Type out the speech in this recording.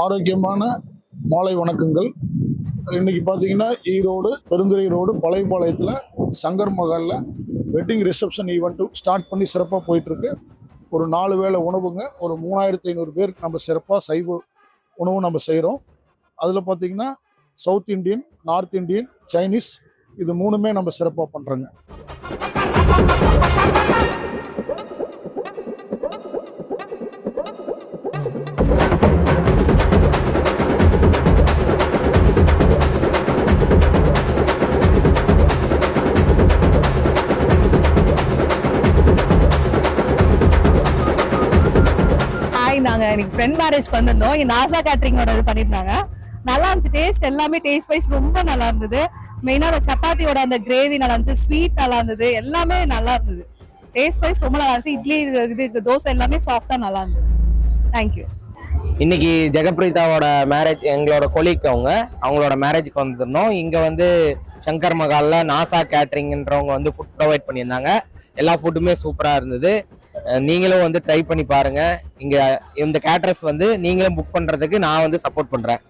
ஆரோக்கியமான மாலை வணக்கங்கள். இன்னைக்கு பார்த்தீங்கன்னா ஈரோடு பெருந்துறை ரோடு பழையபாளையத்தில் சங்கர் மகாலில் வெட்டிங் ரிசப்ஷன் ஈவெண்ட்டு ஸ்டார்ட் பண்ணி சிறப்பாக போயிட்டுருக்கு. ஒரு 4 வேளை உணவுங்க, ஒரு 3500 பேருக்கு நம்ம சிறப்பாக சைவ உணவு நம்ம செய்கிறோம். அதில் பார்த்தீங்கன்னா south Indian, north Indian, Chinese இது 3மே நம்ம சிறப்பாக பண்ணுறோங்க. நாங்க இன்னைக்கு ஃப்ரெண்ட் மேரேஜ் பண்ணிருந்தோம். இங்க நாசா கேட்டரிங்கோட இது பண்ணிருந்தாங்க. நல்லா இருந்துச்சு. டேஸ்ட் எல்லாமே டேஸ்ட் வைஸ் ரொம்ப நல்லா இருந்தது. மெயினா அந்த சப்பாத்தியோட அந்த கிரேவி நல்லா இருந்துச்சு, ஸ்வீட் நல்லா இருந்தது, எல்லாமே நல்லா இருந்தது. டேஸ்ட் வைஸ் ரொம்ப நல்லா இருந்துச்சு. இட்லி இது தோசை எல்லாமே சாஃப்டா நல்லா இருந்தது. தேங்க்யூ. இன்னைக்கு ஜெகப்ரீதாவோட மேரேஜ், எங்களோட கொலீக் அவங்களோட மேரேஜுக்கு வந்திருந்தோம். இங்க வந்து சங்கர் மகாலில் நாசா கேட்டரிங்ன்றவங்க வந்து ஃபுட் ப்ரொவைட் பண்ணியிருந்தாங்க. எல்லா ஃபுட்டுமே சூப்பராக இருந்தது. நீங்களும் வந்து ட்ரை பண்ணி பாருங்க. இங்க இந்த கேட்டரஸ் வந்து நீங்களும் புக் பண்றதுக்கு நான் வந்து சப்போர்ட் பண்றேன்.